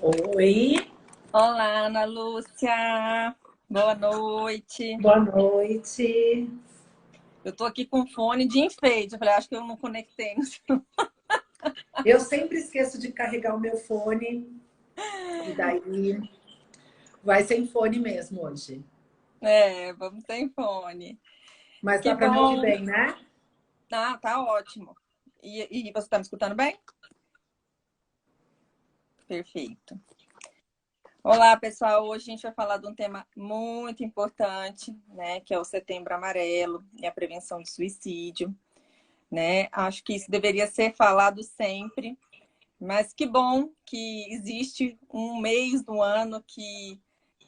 Oi, Olá, Ana Lúcia. Boa noite. boa noite. Eu tô aqui com fone de enfeite. Eu falei, acho que eu não conectei. Eu sempre esqueço de carregar o meu fone e daí vai sem fone mesmo hoje. Vamos sem fone. Mas Que dá para me ouvir bom. bem, né? Tá ótimo. E você tá me escutando bem? Perfeito. Olá, pessoal. Hoje a gente vai falar de um tema muito importante, né? Que é o Setembro Amarelo e a prevenção de suicídio, né? Acho que isso deveria ser falado sempre. Mas que bom que existe um mês do ano que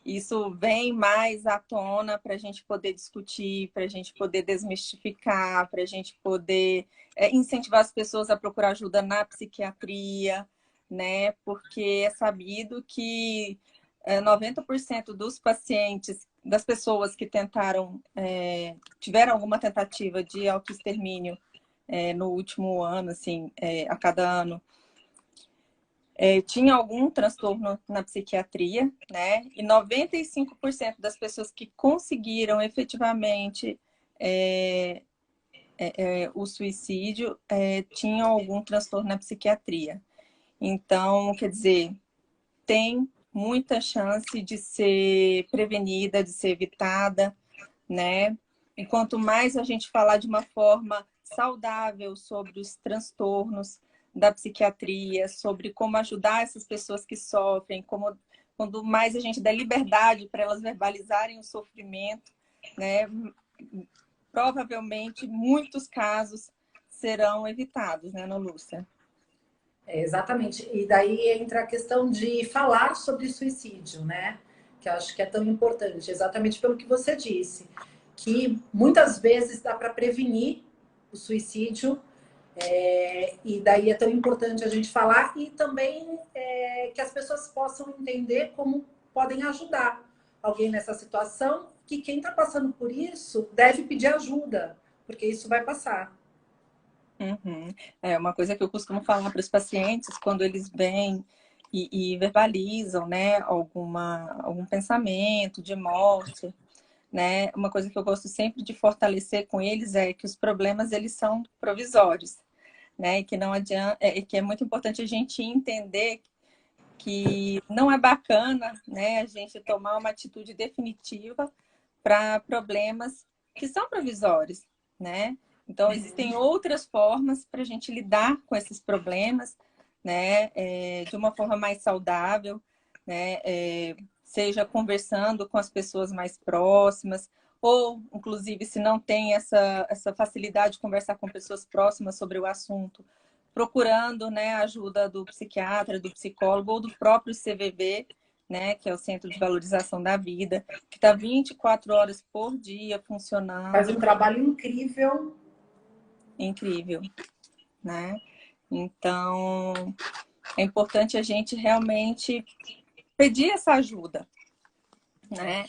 isso vem mais à tona para a gente poder discutir, para a gente poder desmistificar, para a gente poder incentivar as pessoas a procurar ajuda na psiquiatria, né? Porque é sabido que 90% dos pacientes, das pessoas que tiveram alguma tentativa de autoextermínio no último ano, assim, a cada ano, tinha algum transtorno na psiquiatria, né? E 95% das pessoas que conseguiram efetivamente o suicídio tinham algum transtorno na psiquiatria. Então, quer dizer, tem muita chance de ser prevenida, de ser evitada, né? E quanto mais a gente falar de uma forma saudável sobre os transtornos da psiquiatria, sobre como ajudar essas pessoas que sofrem, quando mais a gente dá liberdade para elas verbalizarem o sofrimento, né? Provavelmente muitos casos serão evitados, né, Ana Lúcia? Exatamente. E daí entra a questão de falar sobre suicídio, né? Que eu acho que é tão importante, exatamente pelo que você disse, que muitas vezes dá para prevenir o suicídio. E daí é tão importante a gente falar e também que as pessoas possam entender como podem ajudar alguém nessa situação, que quem está passando por isso deve pedir ajuda, porque isso vai passar. Uhum. É uma coisa que eu costumo falar para os pacientes quando eles vêm e verbalizam, né, algum pensamento de morte, né? Uma coisa que eu gosto sempre de fortalecer com eles é que os problemas eles são provisórios, né? E que não adianta, que é muito importante a gente entender que não é bacana, né, a gente tomar uma atitude definitiva para problemas que são provisórios, né? Então, existem outras formas para a gente lidar com esses problemas, né? De uma forma mais saudável, né? Seja conversando com as pessoas mais próximas, ou, inclusive, se não tem essa facilidade de conversar com pessoas próximas sobre o assunto, procurando, né, a ajuda do psiquiatra, do psicólogo ou do próprio CVV, né, que é o Centro de Valorização da Vida, que está 24 horas por dia Faz um funcionando. trabalho incrível. Incrível, né? Então, é importante a gente realmente pedir essa ajuda, né?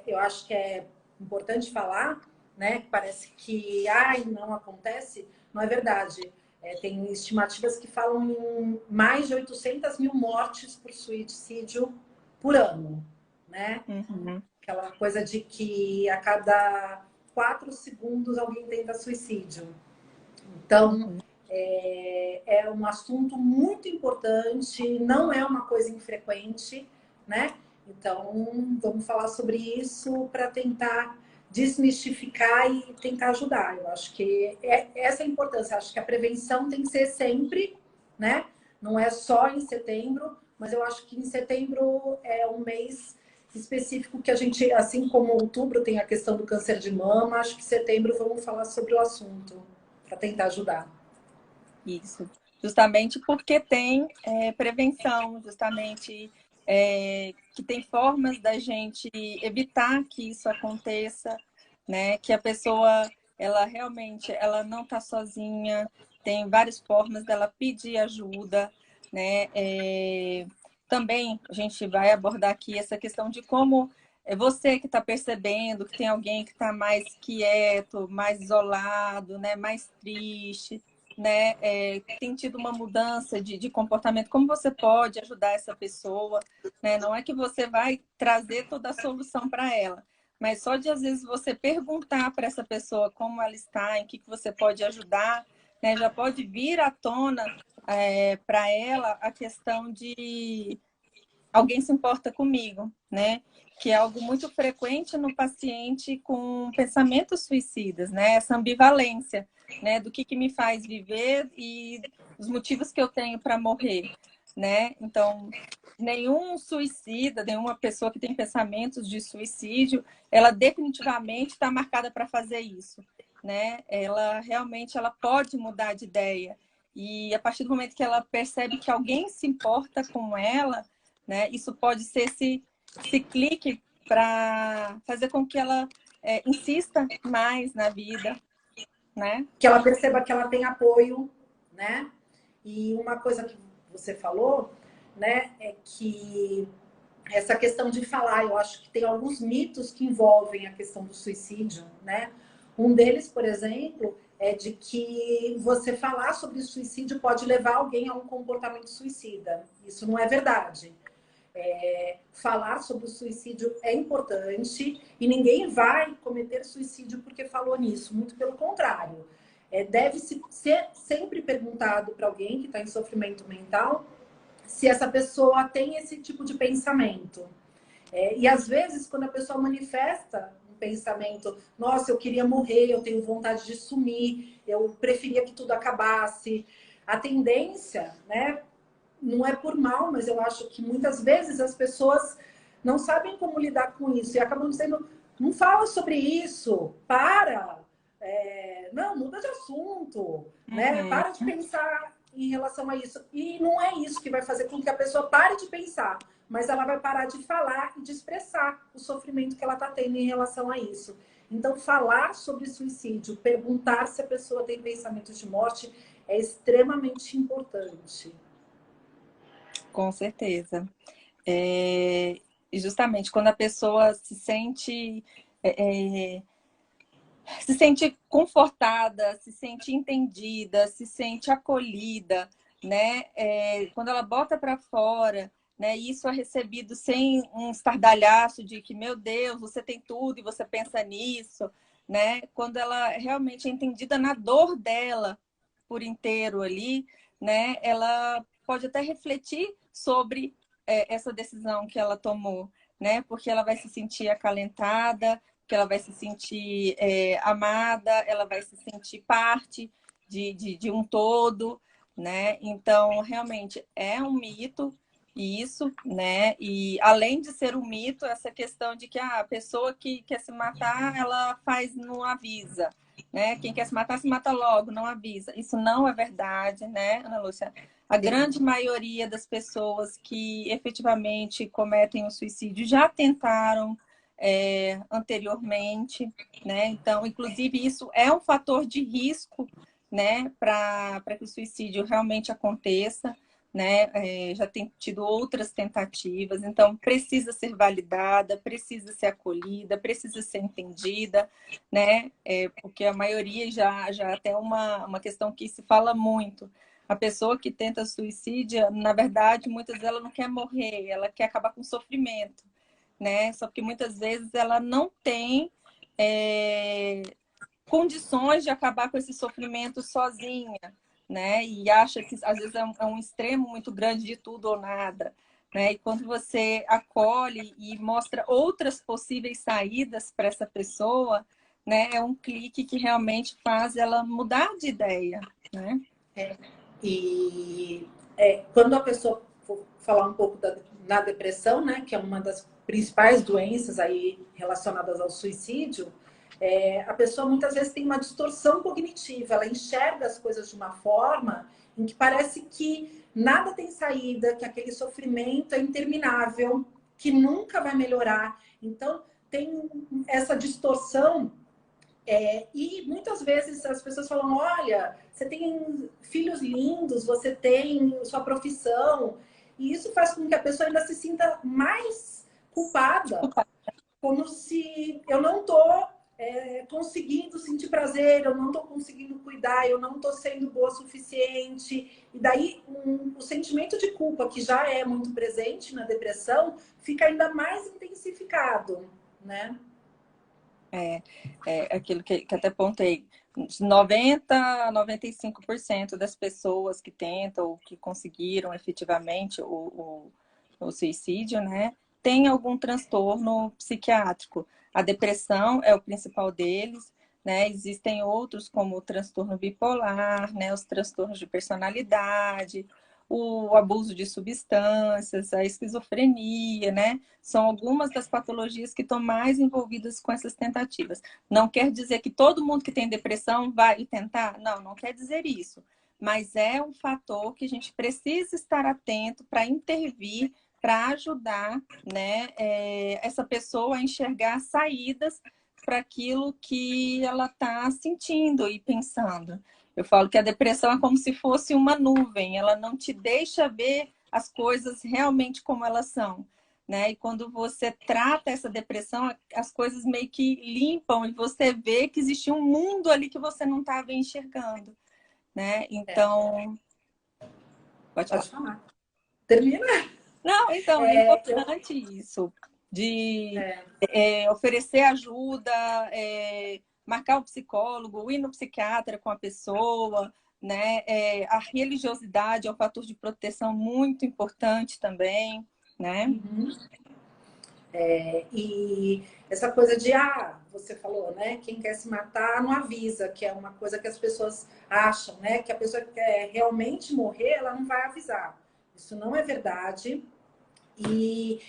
Eu acho que é importante falar, né? Parece que ai, não acontece, não é verdade. Tem estimativas que falam em mais de 800 mil mortes por suicídio por ano, né? Uhum. Aquela coisa de que a cada 4 segundos alguém tenta suicídio. Então, Uhum. é um assunto muito importante, não é uma coisa infrequente, né? Então, vamos falar sobre isso para tentar desmistificar e tentar ajudar. Eu acho que essa é a importância. Eu acho que a prevenção tem que ser sempre, né? Não é só em setembro, mas eu acho que em setembro é um mês específico que a gente, assim como outubro tem a questão do câncer de mama, acho que setembro vamos falar sobre o assunto para tentar ajudar. Isso. Justamente porque tem prevenção, justamente que tem formas da gente evitar que isso aconteça, né? Que a pessoa, ela realmente, ela não está sozinha, tem várias formas dela pedir ajuda, né? Também a gente vai abordar aqui essa questão de como é você que está percebendo que tem alguém que está mais quieto, mais isolado, né? Mais triste, né, tem tido uma mudança de comportamento, como você pode ajudar essa pessoa, né? Não é que você vai trazer toda a solução para ela, mas só de, às vezes, você perguntar para essa pessoa como ela está, em que você pode ajudar, né? Já pode vir à tona para ela a questão de alguém se importa comigo, né? Que é algo muito frequente no paciente com pensamentos suicidas, né? Essa ambivalência, né? Do que me faz viver e os motivos que eu tenho para morrer, né? Então, nenhum suicida, nenhuma pessoa que tem pensamentos de suicídio, ela definitivamente está marcada para fazer isso, né? Ela realmente ela pode mudar de ideia. E a partir do momento que ela percebe que alguém se importa com ela, né? Isso pode ser esse clique para fazer com que ela insista mais na vida, né? Que ela perceba que ela tem apoio, né? E uma coisa que você falou, né, é que essa questão de falar, eu acho que tem alguns mitos que envolvem a questão do suicídio, né? Um deles, por exemplo, é de que você falar sobre suicídio pode levar alguém a um comportamento suicida. Isso não é verdade. Falar sobre o suicídio é importante e ninguém vai cometer suicídio porque falou nisso, muito pelo contrário. Deve-se ser sempre perguntado para alguém que está em sofrimento mental se essa pessoa tem esse tipo de pensamento. E às vezes, quando a pessoa manifesta um pensamento, nossa, eu queria morrer, eu tenho vontade de sumir, eu preferia que tudo acabasse, a tendência, né, não é por mal, mas eu acho que muitas vezes as pessoas não sabem como lidar com isso e acabam dizendo, não fala sobre isso, para, não, muda de assunto, né? Para de pensar em relação a isso. E não é isso que vai fazer com que a pessoa pare de pensar, mas ela vai parar de falar e de expressar o sofrimento que ela está tendo em relação a isso. Então, falar sobre suicídio, perguntar se a pessoa tem pensamentos de morte é extremamente importante. Com certeza. E justamente quando a pessoa se sente confortada, se sente entendida, se sente acolhida, né? Quando ela bota para fora, né? Isso é recebido sem um estardalhaço de que, meu Deus, você tem tudo e você pensa nisso, né? Quando ela realmente é entendida na dor dela por inteiro ali, né? Ela pode até refletir sobre essa decisão que ela tomou, né? Porque ela vai se sentir acalentada, que ela vai se sentir amada, ela vai se sentir parte de um todo, né? Então, realmente, é um mito isso, né? E além de ser um mito, essa questão de que a pessoa que quer se matar, ela faz, não avisa, né? Quem quer se mata logo, não avisa. Isso não é verdade, né, Ana Lúcia? A grande maioria das pessoas que efetivamente cometem o suicídio já tentaram anteriormente, né? Então, inclusive, isso é um fator de risco, né, para que o suicídio realmente aconteça, né? Já tem tido outras tentativas, então precisa ser validada, precisa ser acolhida, precisa ser entendida, né? Porque a maioria já até uma questão que se fala muito. A pessoa que tenta suicídio, na verdade, muitas vezes ela não quer morrer, ela quer acabar com o sofrimento, né? Só que muitas vezes ela não tem condições de acabar com esse sofrimento sozinha, né? E acha que às vezes é um extremo muito grande de tudo ou nada, né? E quando você acolhe e mostra outras possíveis saídas para essa pessoa, né? É um clique que realmente faz ela mudar de ideia, né? E quando a pessoa for falar um pouco na depressão, né, que é uma das principais doenças aí relacionadas ao suicídio, a pessoa muitas vezes tem uma distorção cognitiva, ela enxerga as coisas de uma forma em que parece que nada tem saída, que aquele sofrimento é interminável, que nunca vai melhorar. Então, tem essa distorção e muitas vezes as pessoas falam, olha, você tem filhos lindos, você tem sua profissão, e isso faz com que a pessoa ainda se sinta mais culpada, como se eu não estou conseguindo sentir prazer, eu não estou conseguindo cuidar, eu não estou sendo boa o suficiente. E daí o sentimento de culpa, que já é muito presente na depressão, fica ainda mais intensificado, né? É aquilo que até pontei. 90 a 95% das pessoas que tentam ou que conseguiram efetivamente o suicídio, né, tem algum transtorno psiquiátrico. A depressão é o principal deles, né? Existem outros como o transtorno bipolar, né, os transtornos de personalidade, o abuso de substâncias, a esquizofrenia, né? São algumas das patologias que estão mais envolvidas com essas tentativas. Não quer dizer que todo mundo que tem depressão vai tentar? Não, não quer dizer isso. Mas é um fator que a gente precisa estar atento para intervir, para ajudar, né, essa pessoa a enxergar saídas para aquilo que ela está sentindo e pensando. Eu falo que a depressão é como se fosse uma nuvem, ela não te deixa ver as coisas realmente como elas são, né? E quando você trata essa depressão, as coisas meio que limpam e você vê que existe um mundo ali que você não estava enxergando, né? Então, pode falar. Pode falar. Termina. Não, então, é importante isso, de oferecer ajuda, marcar um psicólogo, ir no psiquiatra com a pessoa, né? A religiosidade é um fator de proteção muito importante também, né? Uhum. E essa coisa de, você falou, né? Quem quer se matar não avisa, que é uma coisa que as pessoas acham, né? Que a pessoa que quer realmente morrer, ela não vai avisar. Isso não é verdade. E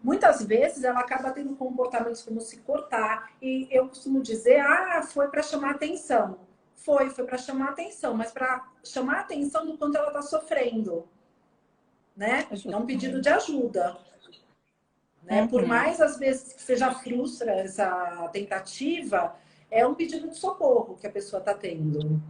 muitas vezes ela acaba tendo comportamentos como se cortar. E eu costumo dizer, foi para chamar atenção. Foi para chamar atenção, mas para chamar atenção do quanto ela está sofrendo, né? É um pedido de ajuda. Né? Por mais, às vezes, que seja frustra essa tentativa, é um pedido de socorro que a pessoa está tendo.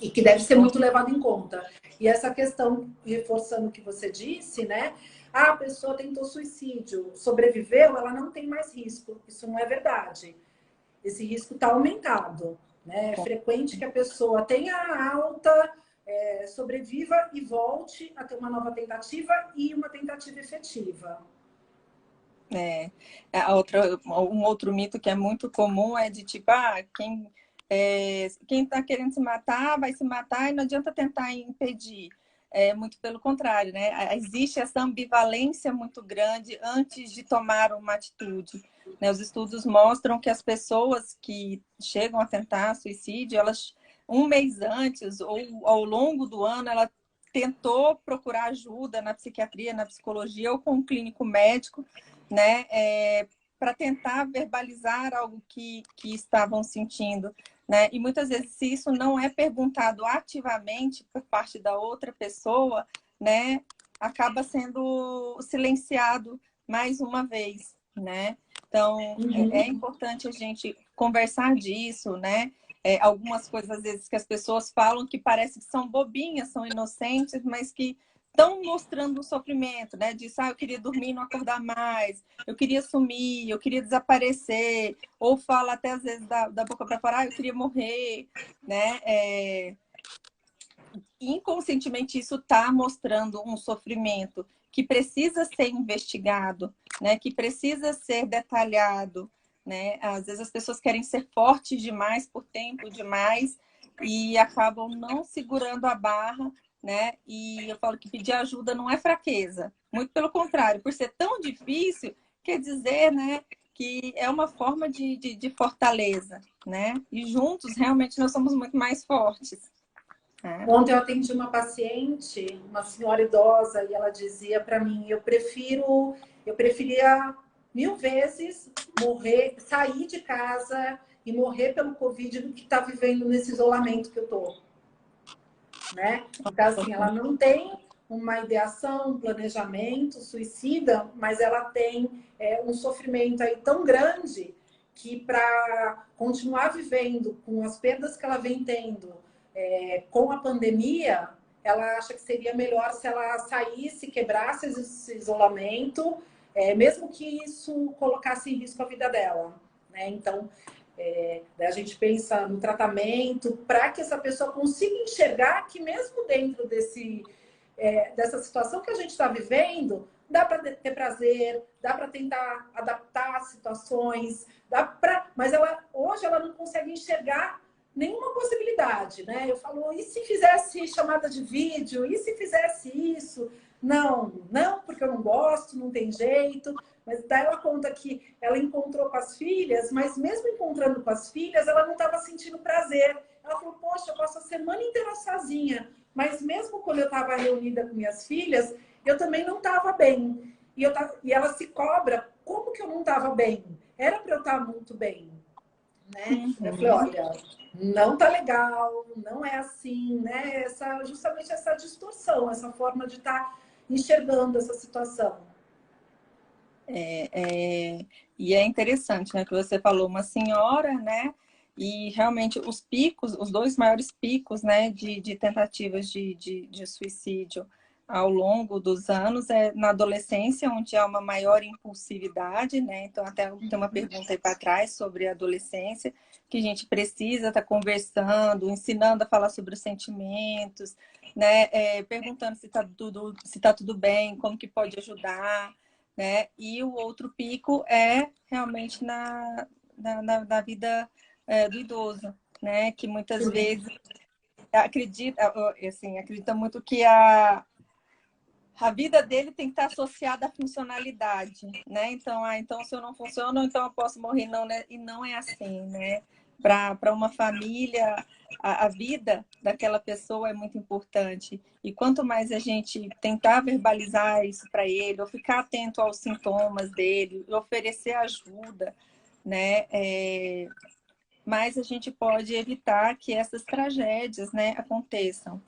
E que deve ser muito levado em conta. E essa questão, reforçando o que você disse, né? A pessoa tentou suicídio, sobreviveu, ela não tem mais risco. Isso não é verdade. Esse risco está aumentado. Né? É frequente que a pessoa tenha alta, sobreviva e volte a ter uma nova tentativa e uma tentativa efetiva. Um outro mito que é muito comum é de tipo, quem está querendo se matar vai se matar e não adianta tentar impedir. Muito pelo contrário, né? Existe essa ambivalência muito grande antes de tomar uma atitude. Né? Os estudos mostram que as pessoas que chegam a tentar suicídio, elas um mês antes ou ao longo do ano, ela tentou procurar ajuda na psiquiatria, na psicologia ou com um clínico médico, né, para tentar verbalizar algo que estavam sentindo. Né? E muitas vezes, se isso não é perguntado ativamente por parte da outra pessoa, né, acaba sendo silenciado mais uma vez. Né? Então, é importante a gente conversar disso, né? Algumas coisas, às vezes, que as pessoas falam que parece que são bobinhas, são inocentes, mas que estão mostrando um sofrimento, né? Disso, eu queria dormir e não acordar mais, eu queria sumir, eu queria desaparecer, ou fala até às vezes da boca para fora, eu queria morrer, né? Inconscientemente isso está mostrando um sofrimento que precisa ser investigado, né? Que precisa ser detalhado, né? Às vezes as pessoas querem ser fortes demais por tempo demais e acabam não segurando a barra, né? E eu falo que pedir ajuda não é fraqueza, muito pelo contrário, por ser tão difícil, quer dizer, né, que é uma forma de fortaleza, né? E juntos realmente nós somos muito mais fortes. Ontem eu atendi uma paciente, uma senhora idosa, e ela dizia para mim, eu preferia 1000 vezes morrer, sair de casa e morrer pelo Covid do que estar vivendo nesse isolamento que eu tô. Né? Então, assim, ela não tem uma ideação, um planejamento suicida, mas ela tem um sofrimento aí tão grande que para continuar vivendo com as perdas que ela vem tendo com a pandemia, ela acha que seria melhor se ela saísse, quebrasse esse isolamento, mesmo que isso colocasse em risco a vida dela. Né? Então, Daí a gente pensa no tratamento para que essa pessoa consiga enxergar que mesmo dentro dessa situação que a gente está vivendo, dá para ter prazer, dá para tentar adaptar as situações, mas hoje ela não consegue enxergar nenhuma possibilidade, né? Eu falo, e se fizesse chamada de vídeo? E se fizesse isso? Não, porque eu não gosto, não tem jeito. Mas daí ela conta que ela encontrou com as filhas, mas mesmo encontrando com as filhas, ela não estava sentindo prazer. Ela falou, poxa, eu passo a semana inteira sozinha. Mas mesmo quando eu estava reunida com minhas filhas, eu também não estava bem. E ela se cobra, como que eu não estava bem? Era para eu estar muito bem, né? Eu falei, olha, não tá legal, não é assim, né? Justamente essa distorção, essa forma de estar enxergando essa situação. E é interessante, né, que você falou uma senhora, né, e realmente os picos, os dois maiores picos, né, de tentativas de suicídio ao longo dos anos é na adolescência, onde há uma maior impulsividade, né, então até tem uma pergunta aí para trás sobre a adolescência, que a gente precisa estar conversando, ensinando a falar sobre os sentimentos, né, perguntando se tá tudo bem, como que pode ajudar, né? E o outro pico é realmente na vida do idoso, né? Que muitas vezes acredita muito que a vida dele tem que estar associada à funcionalidade, né? Então se eu não funciono, então eu posso morrer, não, né? E não é assim, né? Para uma família, a vida daquela pessoa é muito importante. E quanto mais a gente tentar verbalizar isso para ele, ou ficar atento aos sintomas dele, oferecer ajuda, né? Mais a gente pode evitar que essas tragédias, né, aconteçam.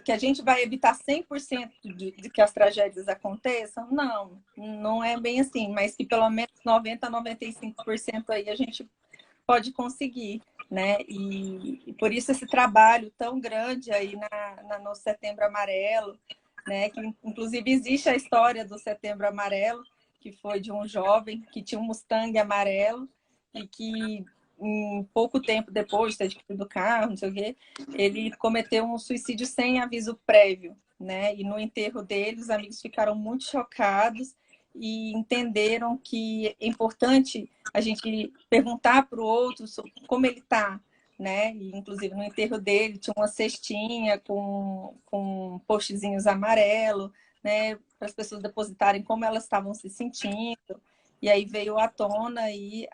Que a gente vai evitar 100% de que as tragédias aconteçam? Não, não é bem assim, mas que pelo menos 90% a 95% aí a gente pode conseguir, né? E por isso esse trabalho tão grande aí no Setembro Amarelo, né? Que inclusive existe a história do Setembro Amarelo, que foi de um jovem que tinha um Mustang amarelo e que em pouco tempo depois de ter adquirido o carro, não sei o quê, ele cometeu um suicídio sem aviso prévio, né? E no enterro dele, os amigos ficaram muito chocados e entenderam que é importante a gente perguntar para o outro como ele está, né? E, inclusive, no enterro dele tinha uma cestinha com postzinhos amarelos, né? Para as pessoas depositarem como elas estavam se sentindo. E aí veio à tona aí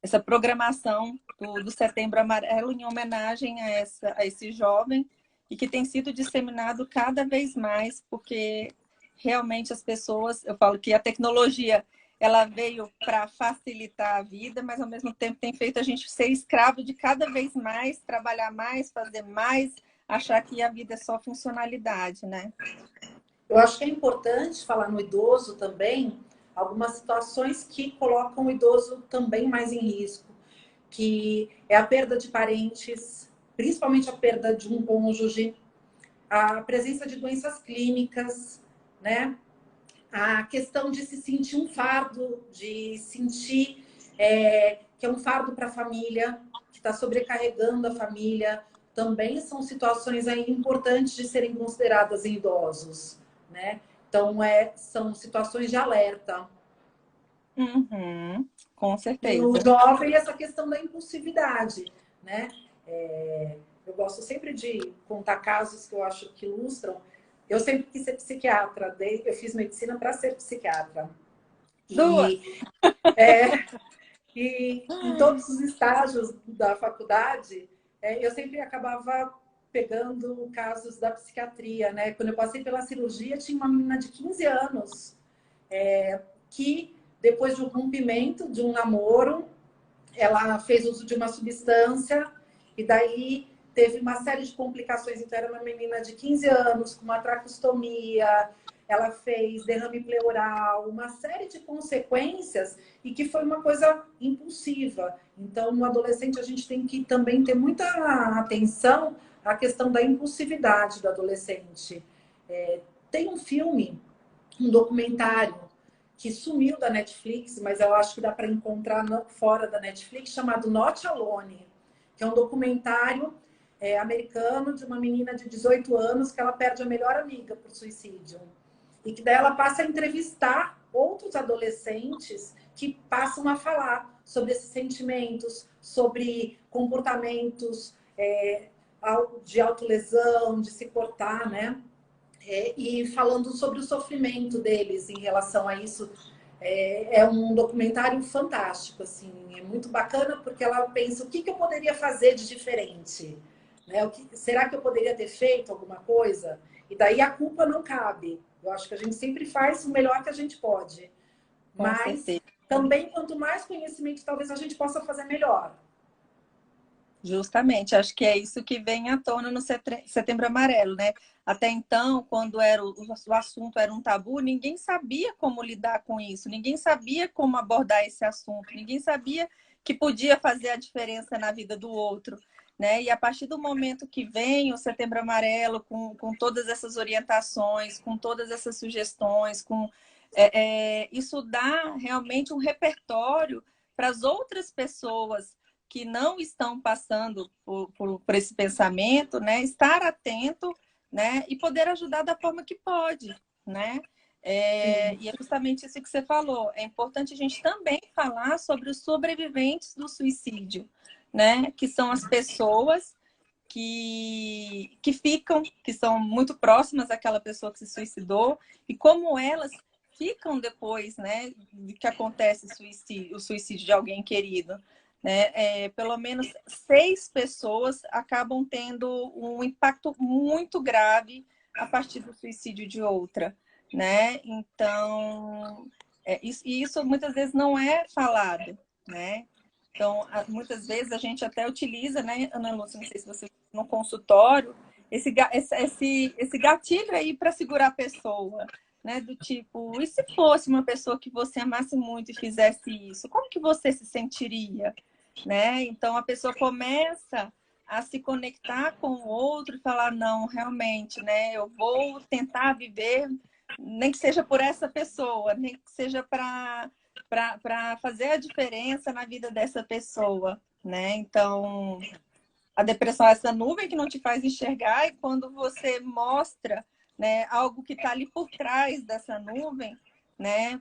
essa programação do Setembro Amarelo em homenagem a esse jovem e que tem sido disseminado cada vez mais, porque realmente as pessoas, eu falo que a tecnologia ela veio para facilitar a vida, mas ao mesmo tempo tem feito a gente ser escravo de cada vez mais, trabalhar mais, fazer mais, achar que a vida é só funcionalidade, né? Eu acho que é importante falar no idoso também algumas situações que colocam o idoso também mais em risco, que é a perda de parentes, principalmente a perda de um cônjuge, a presença de doenças clínicas, né? A questão de se sentir um fardo, de sentir que é um fardo para a família, que está sobrecarregando a família, também são situações aí importantes de serem consideradas em idosos, né? Então, são situações de alerta. Uhum, com E o certeza. jovem, essa questão da impulsividade, né? Eu gosto sempre de contar casos que eu acho que ilustram. Eu sempre quis ser psiquiatra, eu fiz medicina para ser psiquiatra. Duas. E em todos os estágios da faculdade, eu sempre acabava pegando casos da psiquiatria, né? Quando eu passei pela cirurgia, tinha uma menina de 15 anos que, depois de um rompimento de um namoro, ela fez uso de uma substância e daí teve uma série de complicações. Então, era uma menina de 15 anos com uma tracostomia, ela fez derrame pleural, uma série de consequências e que foi uma coisa impulsiva. Então, no adolescente, a gente tem que também ter muita atenção à questão da impulsividade do adolescente. Tem um filme, um documentário, que sumiu da Netflix, mas eu acho que dá para encontrar fora da Netflix, chamado Not Alone, que é um documentário americano de uma menina de 18 anos que ela perde a melhor amiga por suicídio. E que daí ela passa a entrevistar outros adolescentes que passam a falar sobre esses sentimentos, sobre comportamentos de autolesão, de se cortar, né? E falando sobre o sofrimento deles em relação a isso. É um documentário fantástico, assim, é muito bacana porque ela pensa o que eu poderia fazer de diferente, né? Será que eu poderia ter feito alguma coisa? E daí a culpa não cabe. Eu acho que a gente sempre faz o melhor que a gente pode, Com mas certeza. também quanto mais conhecimento, talvez a gente possa fazer melhor. Justamente, acho que é isso que vem à tona no Setembro Amarelo, né? Até então, quando o assunto era um tabu, ninguém sabia como lidar com isso, ninguém sabia como abordar esse assunto, ninguém sabia que podia fazer a diferença na vida do outro, né? E a partir do momento que vem o Setembro Amarelo, com todas essas orientações, com todas essas sugestões, isso dá realmente um repertório para as outras pessoas que não estão passando por esse pensamento, né, estar atento, né, e poder ajudar da forma que pode, né? E é justamente isso que você falou. É importante a gente também falar sobre os sobreviventes do suicídio, né? Que são as pessoas que ficam, que são muito próximas àquela pessoa que se suicidou e como elas ficam depois, né, de que acontece o suicídio de alguém querido. Né? Pelo menos 6 pessoas acabam tendo um impacto muito grave a partir do suicídio de outra, né? Então, isso muitas vezes não é falado, né? Então, muitas vezes a gente até utiliza, né, Ana Lúcia, não sei se você no consultório, esse gatilho aí para segurar a pessoa, né? Do tipo, e se fosse uma pessoa que você amasse muito e fizesse isso, como que você se sentiria? Né? Então a pessoa começa a se conectar com o outro e falar, não, realmente, né? Eu vou tentar viver, nem que seja por essa pessoa, nem que seja para fazer a diferença na vida dessa pessoa, né? Então, a depressão é essa nuvem que não te faz enxergar e quando você mostra, né, algo que está ali por trás dessa nuvem, né,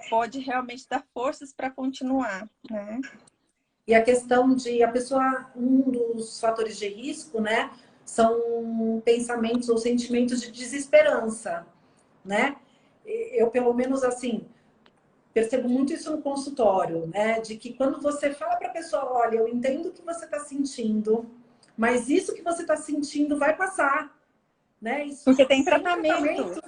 pode realmente dar forças para continuar, né? E a questão de a pessoa, um dos fatores de risco, né, são pensamentos ou sentimentos de desesperança, né? Eu, pelo menos, assim, percebo muito isso no consultório, né? De que quando você fala para a pessoa, olha, eu entendo o que você está sentindo, mas isso que você está sentindo vai passar, né? Isso Porque tem tem tratamento. tratamento,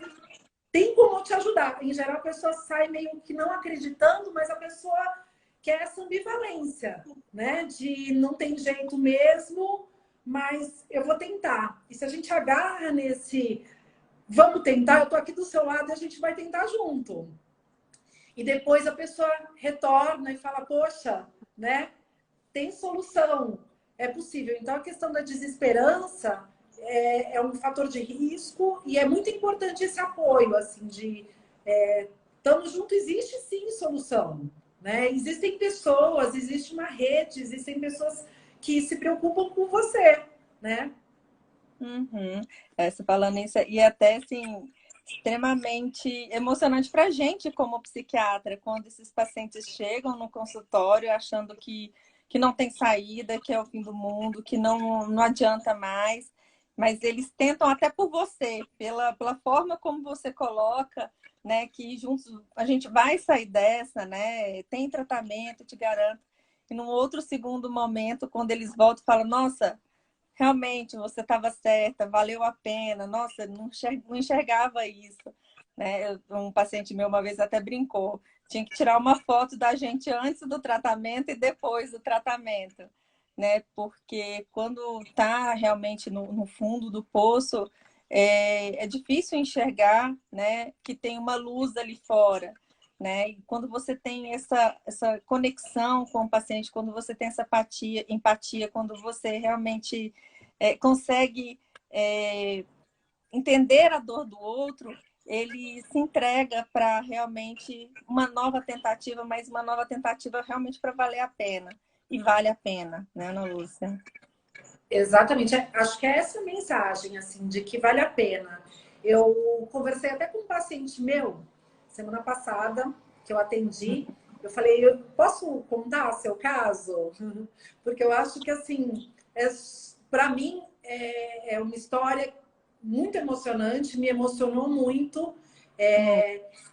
tem como te ajudar. Em geral, a pessoa sai meio que não acreditando, mas a pessoa quer essa ambivalência, né? De não tem jeito mesmo, mas eu vou tentar. E se a gente agarra nesse, vamos tentar, eu tô aqui do seu lado e a gente vai tentar junto. E depois a pessoa retorna e fala, poxa, né? Tem solução, é possível. Então a questão da desesperança é um fator de risco e é muito importante esse apoio, assim, de estamos juntos, existe sim solução, né? Existem pessoas, existe uma rede, existem pessoas que se preocupam com você, né? Uhum. Você falando isso, e até assim, extremamente emocionante para a gente como psiquiatra, quando esses pacientes chegam no consultório achando que não tem saída, que é o fim do mundo, que não adianta mais, mas eles tentam até por você, pela forma como você coloca, né, que juntos a gente vai sair dessa, né, tem tratamento, te garanto. E num outro segundo momento, quando eles voltam, falam, nossa, realmente você estava certa, valeu a pena. Nossa, não enxergava isso. Né? Um paciente meu uma vez até brincou, tinha que tirar uma foto da gente antes do tratamento e depois do tratamento. Né? Porque quando está realmente no fundo do poço, é difícil enxergar, né, que tem uma luz ali fora. Né? E quando você tem essa conexão com o paciente, quando você tem essa empatia, quando você realmente consegue entender a dor do outro, ele se entrega para realmente uma nova tentativa, mas uma nova tentativa realmente para valer a pena. E vale a pena, né, Ana Lúcia? Exatamente. Acho que é essa mensagem, assim, de que vale a pena. Eu conversei até com um paciente meu, semana passada, que eu atendi. Eu falei, eu posso contar seu caso? Porque eu acho que, assim, para mim, é uma história muito emocionante, me emocionou muito.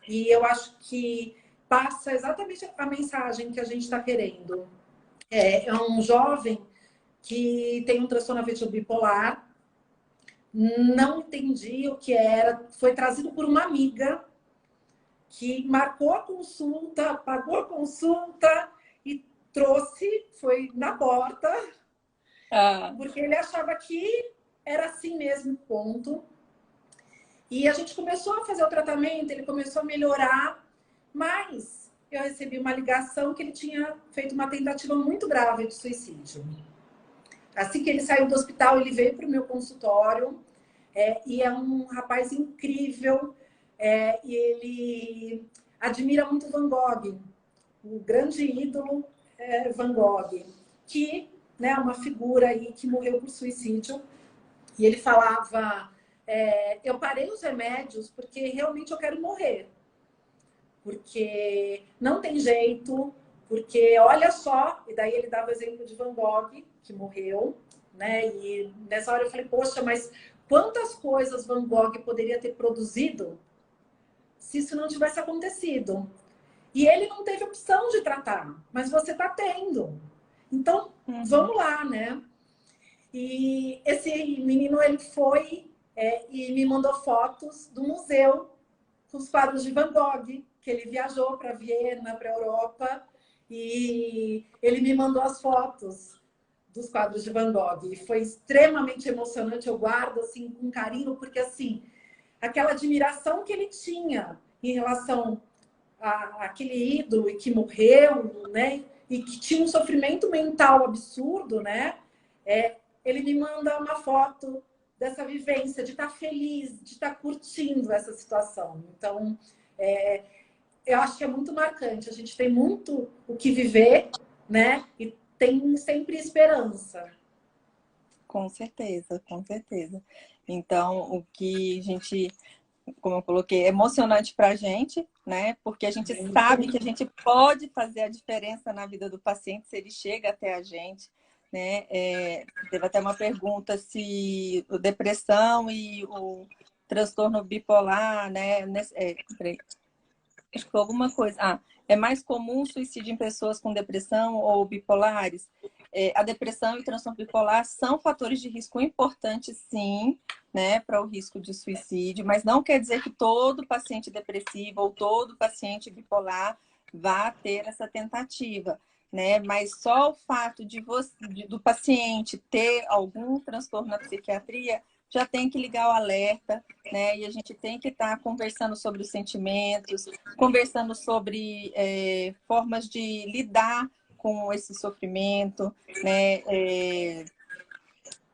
E eu acho que passa exatamente a mensagem que a gente está querendo. É um jovem que tem um transtorno afetivo bipolar, não entendi o que era, foi trazido por uma amiga que marcou a consulta, pagou a consulta e trouxe, foi na porta, porque ele achava que era assim mesmo, ponto. E a gente começou a fazer o tratamento, ele começou a melhorar, mas eu recebi uma ligação que ele tinha feito uma tentativa muito grave de suicídio. Assim que ele saiu do hospital, ele veio para o meu consultório, e é um rapaz incrível, e ele admira muito Van Gogh, o grande ídolo Van Gogh, que é uma figura aí que morreu por suicídio. E ele falava, eu parei os remédios porque realmente eu quero morrer. Porque não tem jeito, porque olha só, e daí ele dava o exemplo de Van Gogh, que morreu, né? E nessa hora eu falei, poxa, mas quantas coisas Van Gogh poderia ter produzido se isso não tivesse acontecido? E ele não teve opção de tratar, mas você está tendo. Então, vamos lá, né? E esse menino, ele foi e me mandou fotos do museu com os quadros de Van Gogh, que ele viajou para Viena, para a Europa, e ele me mandou as fotos dos quadros de Van Gogh. E foi extremamente emocionante, eu guardo assim com carinho, porque assim, aquela admiração que ele tinha em relação àquele ídolo e que morreu, né? E que tinha um sofrimento mental absurdo, né? Ele me manda uma foto dessa vivência, de estar feliz, de estar curtindo essa situação. Então, eu acho que é muito marcante. A gente tem muito o que viver, né? E tem sempre esperança. Com certeza, com certeza. Então, o que a gente, como eu coloquei, é emocionante para a gente, né? Porque a gente sabe que a gente pode fazer a diferença na vida do paciente se ele chega até a gente, né? Teve até uma pergunta se a depressão e o transtorno bipolar, né? Acho que foi alguma coisa. É mais comum suicídio em pessoas com depressão ou bipolares? A depressão e o transtorno bipolar são fatores de risco importantes, sim, né, para o risco de suicídio, mas não quer dizer que todo paciente depressivo ou todo paciente bipolar vá ter essa tentativa, né? Mas só o fato do paciente ter algum transtorno na psiquiatria já tem que ligar o alerta, né? E a gente tem que estar conversando sobre os sentimentos, conversando sobre formas de lidar com esse sofrimento, né?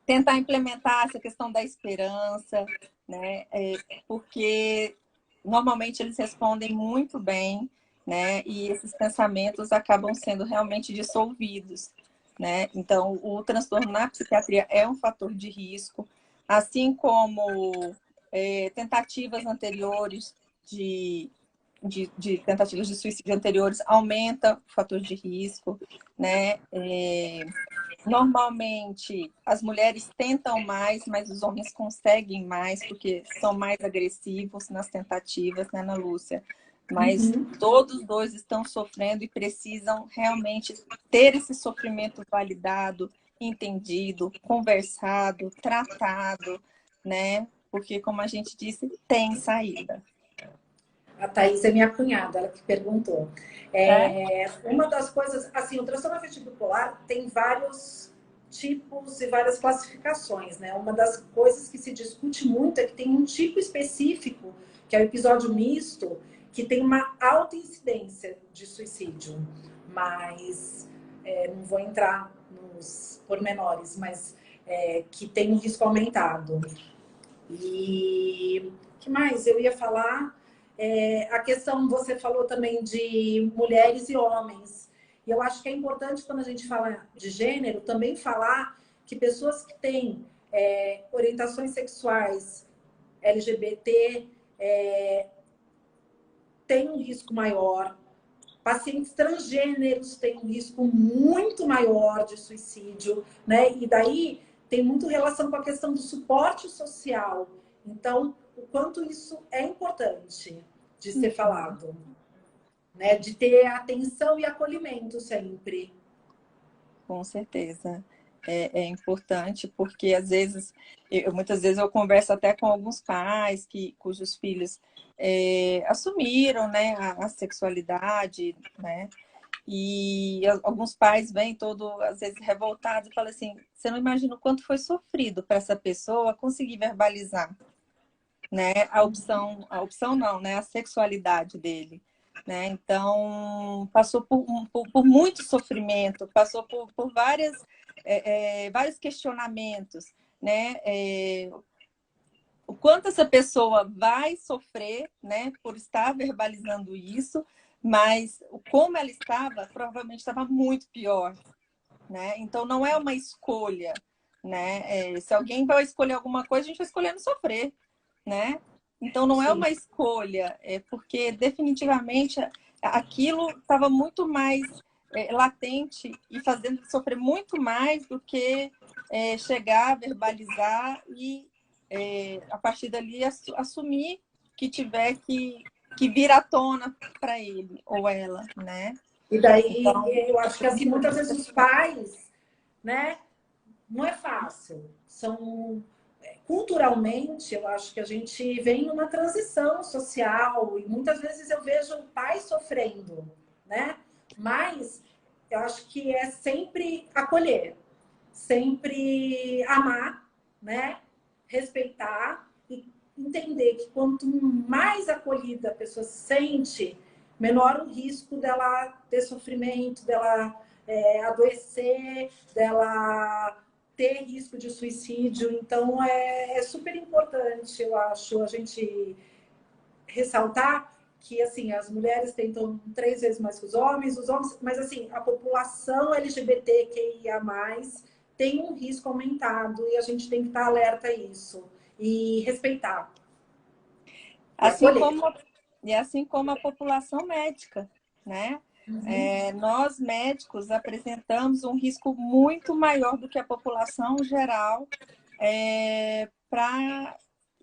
Tentar implementar essa questão da esperança, né? Porque normalmente eles respondem muito bem, né? E esses pensamentos acabam sendo realmente dissolvidos, né? Então, o transtorno na psiquiatria é um fator de risco, assim como tentativas anteriores de tentativas de suicídio anteriores aumenta o fator de risco, né? Normalmente as mulheres tentam mais, mas os homens conseguem mais porque são mais agressivos nas tentativas, né, Ana Lúcia? Mas todos os dois estão sofrendo e precisam realmente ter esse sofrimento validado, entendido, conversado, tratado, né? Porque, como a gente disse, tem saída. A Thaís é minha cunhada, ela que perguntou. Uma das coisas, assim, o transtorno afetivo bipolar tem vários tipos e várias classificações, né? Uma das coisas que se discute muito é que tem um tipo específico, que é o episódio misto, que tem uma alta incidência de suicídio. Mas, não vou entrar nos pormenores, mas que tem um risco aumentado. E o que mais eu ia falar? A questão, você falou também de mulheres e homens. E eu acho que é importante, quando a gente fala de gênero, também falar que pessoas que têm orientações sexuais LGBT têm um risco maior. Pacientes transgêneros têm um risco muito maior de suicídio, né? E daí tem muito relação com a questão do suporte social. Então, o quanto isso é importante de ser falado, né? De ter atenção e acolhimento sempre. Com certeza. É importante porque às vezes, muitas vezes eu converso até com alguns pais cujos filhos assumiram, né, a sexualidade, né? E alguns pais vêm às vezes revoltados e falam assim, você não imagina o quanto foi sofrido para essa pessoa conseguir verbalizar, né, a opção não, né, a sexualidade dele. Né? Então, passou por muito sofrimento, passou por vários questionamentos, né? O quanto essa pessoa vai sofrer, né, por estar verbalizando isso, mas como ela estava, provavelmente estava muito pior, né? Então, não é uma escolha, né? Se alguém vai escolher alguma coisa, a gente vai escolhendo sofrer, né? Então, não é uma escolha, porque definitivamente aquilo estava muito mais latente e fazendo ele sofrer muito mais do que chegar, verbalizar e, a partir dali, assumir que tiver que vir à tona para ele ou ela, né? E daí, Então, eu acho que assim, muitas vezes os pais, né? Não é fácil. Culturalmente, eu acho que a gente vem numa transição social e muitas vezes eu vejo o pai sofrendo, né? Mas eu acho que é sempre acolher, sempre amar, né? Respeitar e entender que quanto mais acolhida a pessoa se sente, menor o risco dela ter sofrimento, dela adoecer, dela ter risco de suicídio. Então, é super importante, eu acho, a gente ressaltar que, assim, as mulheres tentam 3 vezes mais que os homens, mas, assim, a população LGBTQIA+, tem um risco aumentado e a gente tem que estar alerta a isso e respeitar e assim acolher. como, assim como a população médica, né? Nós, médicos, apresentamos um risco muito maior do que a população geral para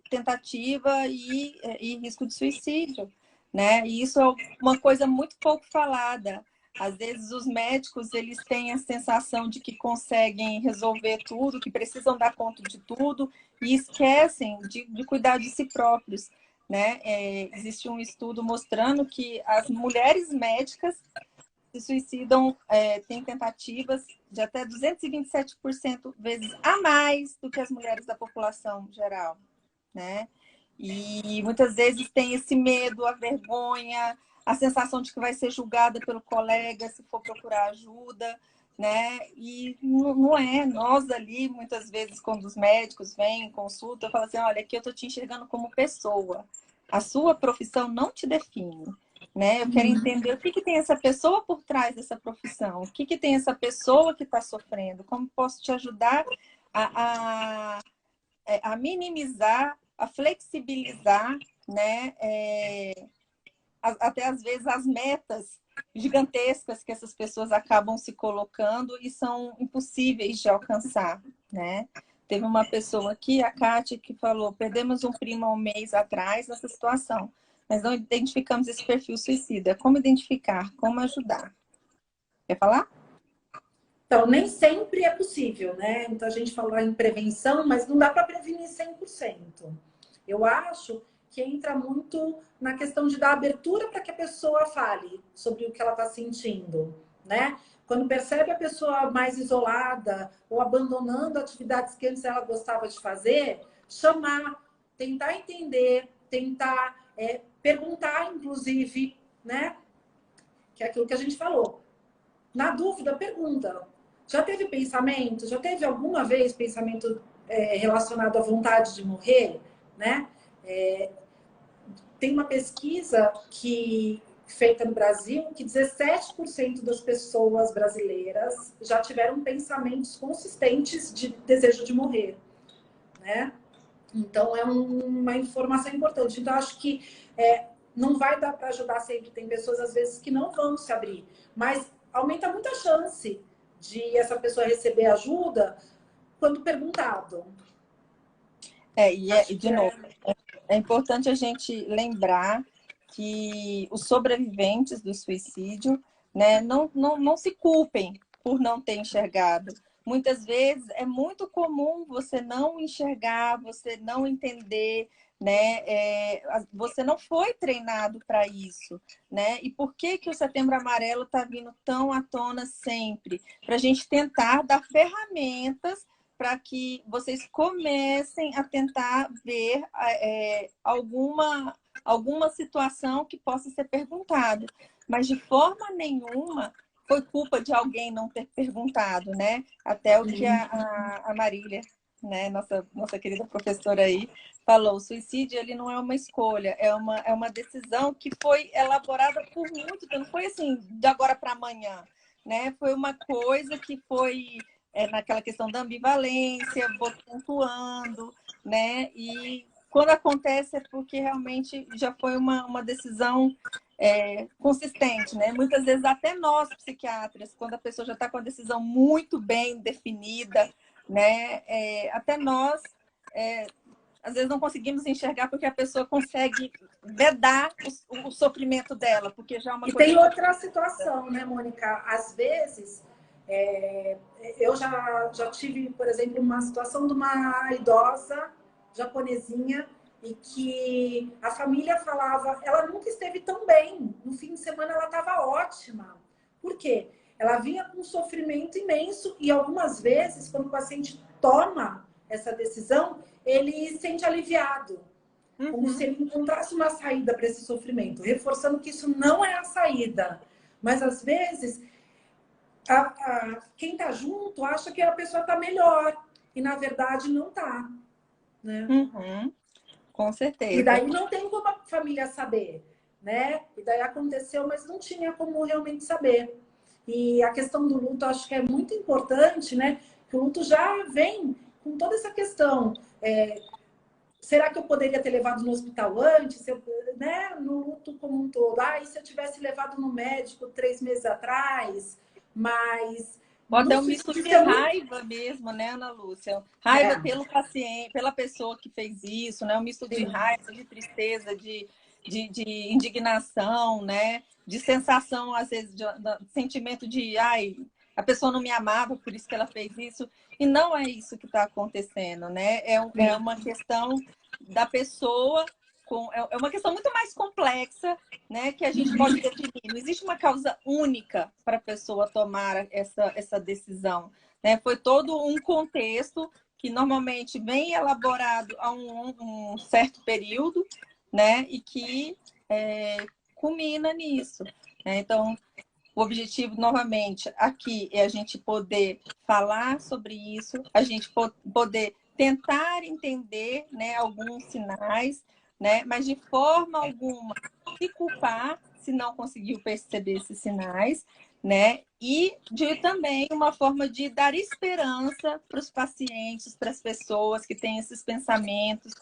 tentativa e risco de suicídio, né? E isso é uma coisa muito pouco falada. Às vezes os médicos eles têm a sensação de que conseguem resolver tudo, que precisam dar conta de tudo e esquecem de cuidar de si próprios, né? Existe um estudo mostrando que as mulheres médicas se suicidam, têm tentativas de até 227% vezes a mais do que as mulheres da população geral, né? E muitas vezes tem esse medo, a vergonha, a sensação de que vai ser julgada pelo colega se for procurar ajuda, né? E não é. Nós ali, muitas vezes, quando os médicos vêm, consultam, eu falo assim, olha, aqui eu estou te enxergando como pessoa. A sua profissão não te define, né? Eu quero entender o que tem essa pessoa por trás dessa profissão, o que tem essa pessoa que está sofrendo, como posso te ajudar a minimizar, a flexibilizar, né? Até às vezes as metas gigantescas que essas pessoas acabam se colocando e são impossíveis de alcançar, né? Teve uma pessoa aqui, a Kátia, que falou, perdemos um primo há um mês atrás nessa situação, mas não identificamos esse perfil suicida. Como identificar? Como ajudar? Quer falar? Então, nem sempre é possível, né? Então, a gente falou em prevenção, mas não dá para prevenir 100%. Eu acho que entra muito na questão de dar abertura para que a pessoa fale sobre o que ela está sentindo, né? Quando percebe a pessoa mais isolada ou abandonando atividades que antes ela gostava de fazer, chamar, tentar entender, tentar perguntar, inclusive, né? Que é aquilo que a gente falou. Na dúvida, pergunta. Já teve pensamento? Já teve alguma vez pensamento relacionado à vontade de morrer? né? Tem uma pesquisa feita no Brasil que 17% das pessoas brasileiras já tiveram pensamentos consistentes de desejo de morrer, né? Então, é uma informação importante. Então, acho que não vai dar para ajudar sempre. Tem pessoas, às vezes, que não vão se abrir. Mas aumenta muito a chance de essa pessoa receber ajuda quando perguntado. De novo, é importante a gente lembrar que os sobreviventes do suicídio, né, não se culpem por não ter enxergado. Muitas vezes é muito comum você não enxergar, você não entender, né? Você não foi treinado para isso, né? E por que o Setembro Amarelo está vindo tão à tona sempre? Para a gente tentar dar ferramentas para que vocês comecem a tentar ver alguma situação que possa ser perguntada. Mas de forma nenhuma foi culpa de alguém não ter perguntado, né? Até o que a Marília, né, nossa querida professora aí, falou, o suicídio ele não é uma escolha, é uma decisão que foi elaborada por muito tempo, não foi assim, de agora para amanhã, né? Foi uma coisa que foi naquela questão da ambivalência, pontuando, né? E quando acontece é porque realmente já foi uma decisão consistente, né? Muitas vezes até nós, psiquiatras, quando a pessoa já está com a decisão muito bem definida, né? Até nós, às vezes não conseguimos enxergar porque a pessoa consegue vedar o sofrimento dela, porque já é uma e coisa... tem outra situação, né, Mônica? Às vezes, eu já tive, por exemplo, uma situação de uma idosa japonesinha e que a família falava, ela nunca esteve tão bem, no fim de semana ela estava ótima. Por quê? Ela vinha com um sofrimento imenso e algumas vezes, quando o paciente toma essa decisão, ele se sente aliviado, como se ele encontrasse uma saída para esse sofrimento, reforçando que isso não é a saída. Mas, às vezes, quem está junto acha que a pessoa está melhor e, na verdade, não está. Né? Com certeza. E daí não tem como a família saber, né? E daí aconteceu, mas não tinha como realmente saber. E a questão do luto, acho que é muito importante, né? Que o luto já vem com toda essa questão. Será que eu poderia ter levado no hospital antes? Né? No luto como um todo. E se eu tivesse levado no médico 3 meses atrás? Mas... Pode ter um misto de raiva mesmo, né, Ana Lúcia? Raiva pelo paciente, pela pessoa que fez isso, né? Um misto de raiva, de tristeza, de indignação, né? De sensação, às vezes, de sentimento de a pessoa não me amava, por isso que ela fez isso. E não é isso que está acontecendo, né? É uma questão da pessoa... É uma questão muito mais complexa, né, que a gente pode definir. Não existe uma causa única para a pessoa tomar essa decisão. Né? Foi todo um contexto que normalmente vem elaborado a um certo período, né, e que culmina nisso. Né? Então, o objetivo, novamente, aqui é a gente poder falar sobre isso, a gente poder tentar entender, né, alguns sinais, né? Mas de forma alguma se culpar se não conseguiu perceber esses sinais, né? E também uma forma de dar esperança para os pacientes, para as pessoas que têm esses pensamentos,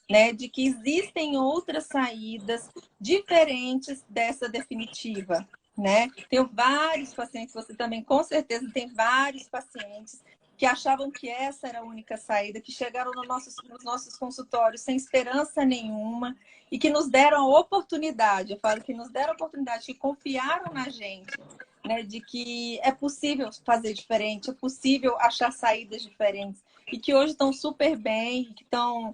né? De que existem outras saídas diferentes dessa definitiva, né? Tenho vários pacientes, você também com certeza tem vários pacientes que achavam que essa era a única saída, que chegaram nos nossos consultórios sem esperança nenhuma e que nos deram a oportunidade, eu falo que nos deram a oportunidade, que confiaram na gente, né, de que é possível fazer diferente, é possível achar saídas diferentes e que hoje estão super bem, que estão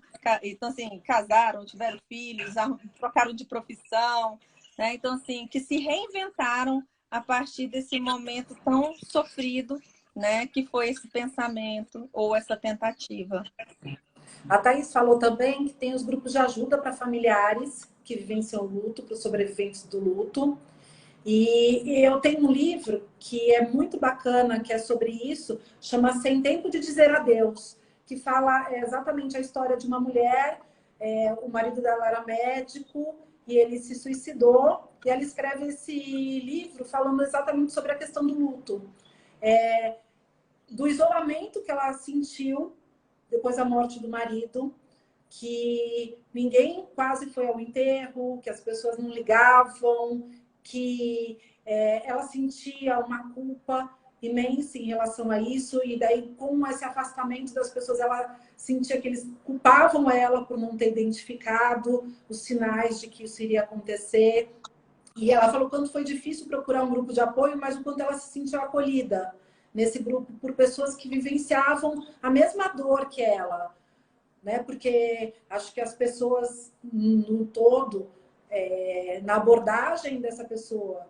assim, casaram, tiveram filhos, trocaram de profissão, né? Então, assim, que se reinventaram a partir desse momento tão sofrido, né, que foi esse pensamento ou essa tentativa. A Thaís falou também que tem os grupos de ajuda para familiares que vivenciam o luto, para os sobreviventes do luto. E eu tenho um livro que é muito bacana, que é sobre isso, chama Sem Tempo de Dizer Adeus, que fala exatamente a história de uma mulher o marido dela era médico e ele se suicidou. E ela escreve esse livro falando exatamente sobre a questão do luto. Do isolamento que ela sentiu depois da morte do marido, que ninguém quase foi ao enterro, que as pessoas não ligavam, que ela sentia uma culpa imensa em relação a isso, e daí com esse afastamento das pessoas, ela sentia que eles culpavam ela por não ter identificado os sinais de que isso iria acontecer. E ela falou quanto foi difícil procurar um grupo de apoio, mas o quanto ela se sentiu acolhida nesse grupo por pessoas que vivenciavam a mesma dor que ela, né? Porque acho que as pessoas no todo, na abordagem dessa pessoa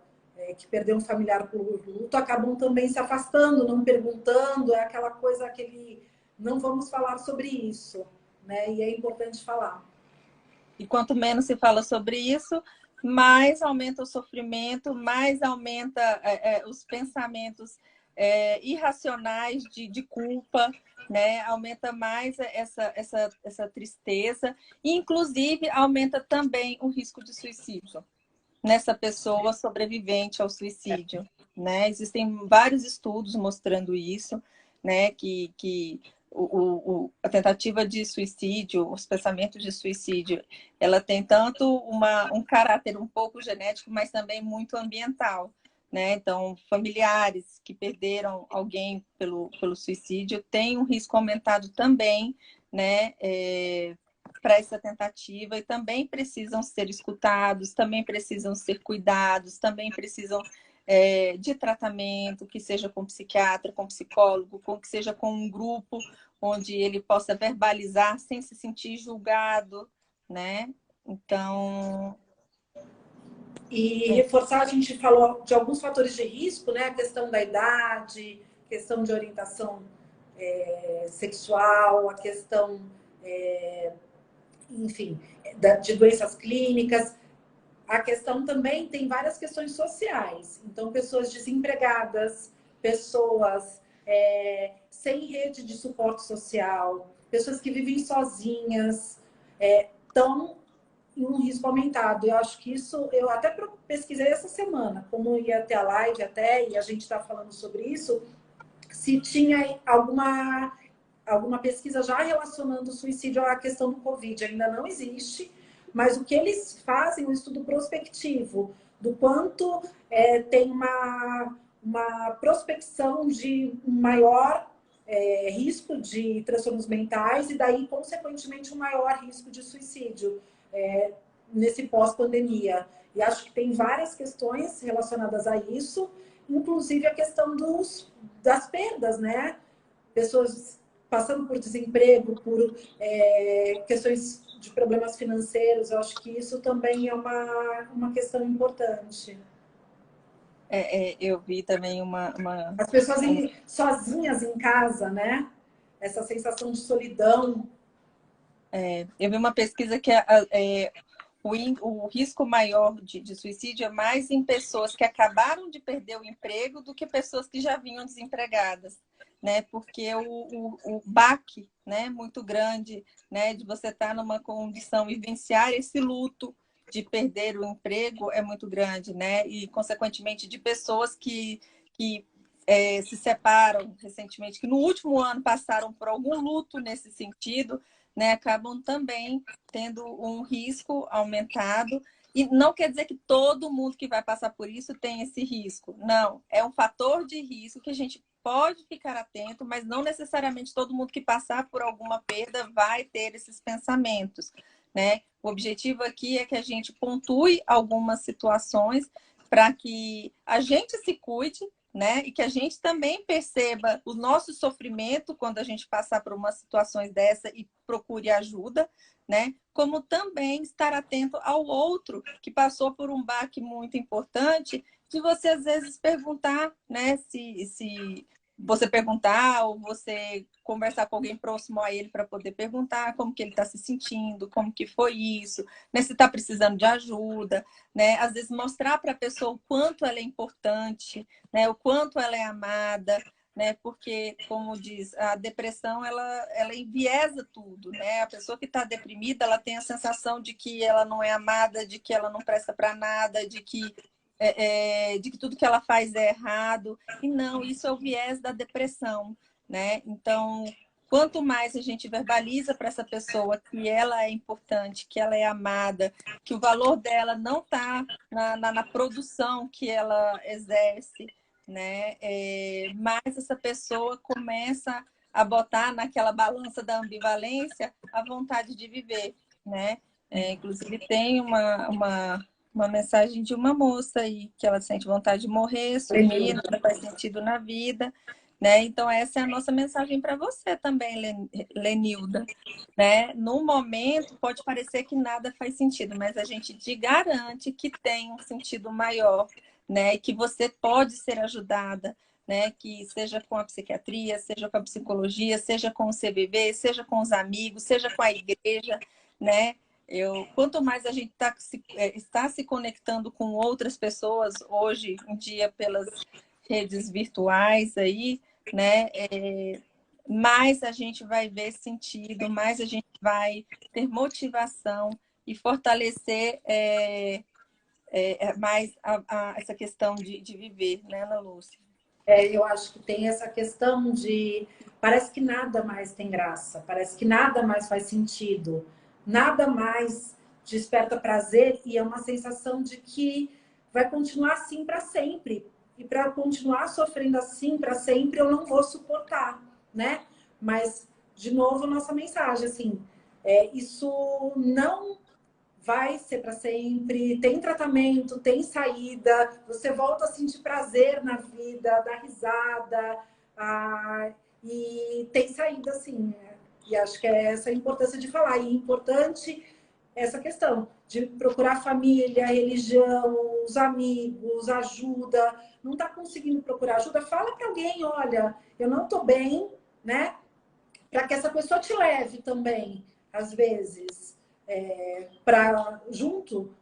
que perdeu um familiar por luto, acabam também se afastando, não perguntando, é aquela coisa, aquele não vamos falar sobre isso, né? E é importante falar. E quanto menos se fala sobre isso, mais aumenta o sofrimento, mais aumenta os pensamentos irracionais de culpa, né? Aumenta mais essa tristeza, e inclusive aumenta também o risco de suicídio nessa pessoa sobrevivente ao suicídio, né? Existem vários estudos mostrando isso, né? Que a tentativa de suicídio, os pensamentos de suicídio, ela tem tanto um caráter um pouco genético, mas também muito ambiental, né? Então, familiares que perderam alguém pelo suicídio têm um risco aumentado também, né? Para essa tentativa, e também precisam ser escutados, também precisam ser cuidados, também precisam de tratamento, que seja com psiquiatra, com psicólogo, que seja com um grupo onde ele possa verbalizar sem se sentir julgado, né? Então... E reforçar, a gente falou de alguns fatores de risco, né? A questão da idade, questão de orientação sexual, a questão, enfim, de doenças clínicas. A questão também tem várias questões sociais. Então, pessoas desempregadas, pessoas sem rede de suporte social, pessoas que vivem sozinhas, estão em um risco aumentado. Eu acho que isso, eu até pesquisei essa semana, como ia ter a live até, e a gente está falando sobre isso, se tinha alguma pesquisa já relacionando o suicídio à questão do Covid. Ainda não existe, mas o que eles fazem, um estudo prospectivo, do quanto tem uma prospecção de maior risco de transtornos mentais e daí, consequentemente, um maior risco de suicídio nesse pós-pandemia. E acho que tem várias questões relacionadas a isso, inclusive a questão das perdas, né? Pessoas passando por desemprego, por questões de problemas financeiros. Eu acho que isso também é uma questão importante. Eu vi também As pessoas sozinhas em casa, né? Essa sensação de solidão. Eu vi uma pesquisa que o risco maior de suicídio é mais em pessoas que acabaram de perder o emprego do que pessoas que já vinham desempregadas, né? Porque o baque, né, muito grande, né, de você estar numa condição e vivenciar esse luto de perder o emprego é muito grande, né? E, consequentemente, de pessoas que se separam recentemente, que no último ano passaram por algum luto nesse sentido, né, acabam também tendo um risco aumentado. E não quer dizer que todo mundo que vai passar por isso tem esse risco. Não, é um fator de risco que a gente pode ficar atento, mas não necessariamente todo mundo que passar por alguma perda vai ter esses pensamentos, né? O objetivo aqui é que a gente pontue algumas situações para que a gente se cuide, né? E que a gente também perceba o nosso sofrimento quando a gente passar por umas situações dessa e procure ajuda, né? Como também estar atento ao outro que passou por um baque muito importante, de você às vezes perguntar, né? Se você perguntar ou você conversar com alguém próximo a ele para poder perguntar como que ele está se sentindo, como que foi isso, né? Se está precisando de ajuda, né? Às vezes mostrar para a pessoa o quanto ela é importante, né? O quanto ela é amada, né? Porque, como diz, a depressão, ela enviesa tudo, né? A pessoa que está deprimida, ela tem a sensação de que ela não é amada, de que ela não presta para nada, de que tudo que ela faz é errado. E não, isso é o viés da depressão, né? Então, quanto mais a gente verbaliza para essa pessoa que ela é importante, que ela é amada, que o valor dela não está na produção que ela exerce, né? Mas essa pessoa começa a botar naquela balança da ambivalência a vontade de viver, né? Inclusive tem uma mensagem de uma moça aí que ela sente vontade de morrer, sumir, nada faz sentido na vida, né? Então essa é a nossa mensagem para você também, Lenilda, né? No momento pode parecer que nada faz sentido, mas a gente te garante que tem um sentido maior, né? E que você pode ser ajudada, né? Que seja com a psiquiatria, seja com a psicologia, seja com o CVV, seja com os amigos, seja com a igreja, né? Quanto mais a gente está se conectando com outras pessoas hoje em dia pelas redes virtuais aí, né? Mais a gente vai ver sentido, mais a gente vai ter motivação e fortalecer mais essa questão de viver, né, Ana Lúcia? Eu acho que tem essa questão de... Parece que nada mais tem graça, parece que nada mais faz sentido, nada mais desperta prazer e é uma sensação de que vai continuar assim para sempre. E para continuar sofrendo assim para sempre, eu não vou suportar, né? Mas, de novo, nossa mensagem, assim, isso não vai ser para sempre, tem tratamento, tem saída, você volta a sentir prazer na vida, dá risada, e tem saída sim. E acho que é essa a importância de falar. E é importante essa questão de procurar família, religião, os amigos, ajuda. Não está conseguindo procurar ajuda? Fala para alguém, olha, eu não estou bem, né? Para que essa pessoa te leve também, às vezes, para junto,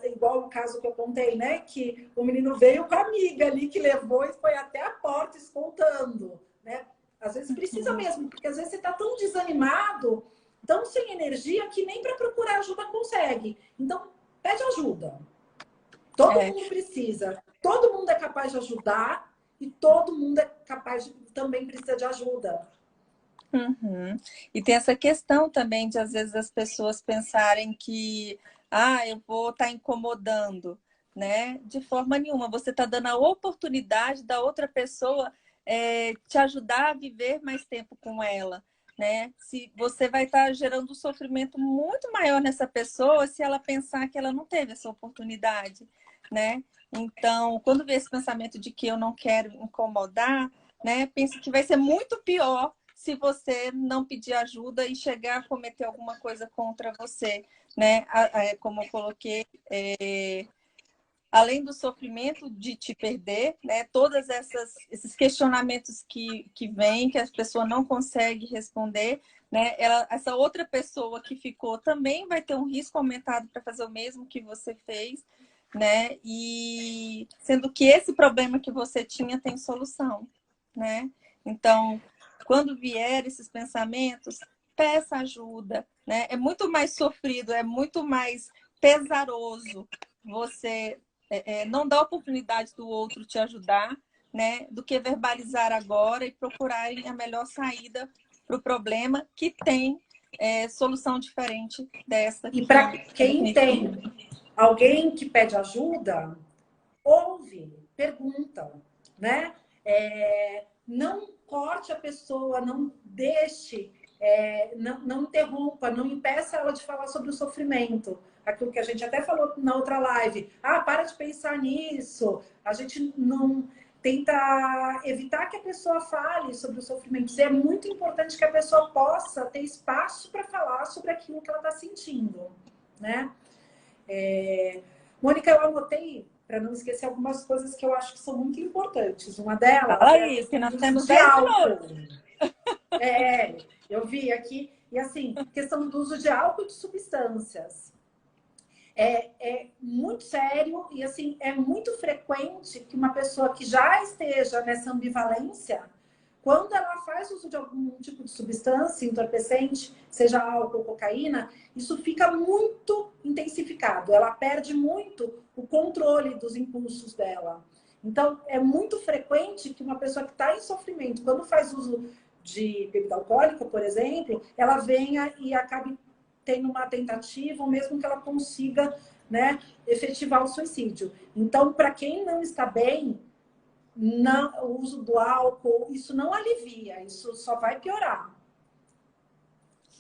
igual o caso que eu contei, né? Que o menino veio com a amiga ali que levou e foi até a porta escoltando, né? Às vezes precisa mesmo, porque às vezes você está tão desanimado, tão sem energia, que nem para procurar ajuda consegue. Então, pede ajuda. Todo mundo precisa. Todo mundo é capaz de ajudar e todo mundo é capaz de também precisa de ajuda. Uhum. E tem essa questão também de, às vezes, as pessoas pensarem que eu vou estar incomodando, né? De forma nenhuma. Você está dando a oportunidade da outra pessoa te ajudar a viver mais tempo com ela, né? Se você vai estar gerando um sofrimento muito maior nessa pessoa se ela pensar que ela não teve essa oportunidade, né? Então, quando vê esse pensamento de que eu não quero incomodar, né? Pensa que vai ser muito pior se você não pedir ajuda e chegar a cometer alguma coisa contra você, né? Como eu coloquei, além do sofrimento de te perder, né? Todos esses questionamentos que vêm, que a pessoa não consegue responder, né? Essa outra pessoa que ficou também vai ter um risco aumentado para fazer o mesmo que você fez, né? E sendo que esse problema que você tinha tem solução, né? Então, quando vier esses pensamentos, peça ajuda, né? É muito mais sofrido, é muito mais pesaroso você não dar a oportunidade do outro te ajudar, né? Do que verbalizar agora e procurarem a melhor saída para o problema que tem solução diferente dessa. E para quem tem alguém que pede ajuda, ouve, pergunta, né? Não corte a pessoa, não deixe, não interrompa, não impeça ela de falar sobre o sofrimento. Aquilo que a gente até falou na outra live. Para de pensar nisso. A gente não tenta evitar que a pessoa fale sobre o sofrimento. É muito importante que a pessoa possa ter espaço para falar sobre aquilo que ela está sentindo, né? Mônica, eu anotei para não esquecer algumas coisas que eu acho que são muito importantes. Uma delas Fala é a aí, que questão nós do temos uso de 10 álcool. minutos. Eu vi aqui. E assim, questão do uso de álcool e de substâncias. É muito sério e assim, é muito frequente que uma pessoa que já esteja nessa ambivalência quando ela faz uso de algum tipo de substância entorpecente, seja álcool ou cocaína, isso fica muito intensificado. Ela perde muito o controle dos impulsos dela. Então, é muito frequente que uma pessoa que está em sofrimento, quando faz uso de bebida alcoólica, por exemplo, ela venha e acabe tendo uma tentativa, ou mesmo que ela consiga, né, efetivar o suicídio. Então, para quem não está bem, não, o uso do álcool, isso não alivia, isso só vai piorar.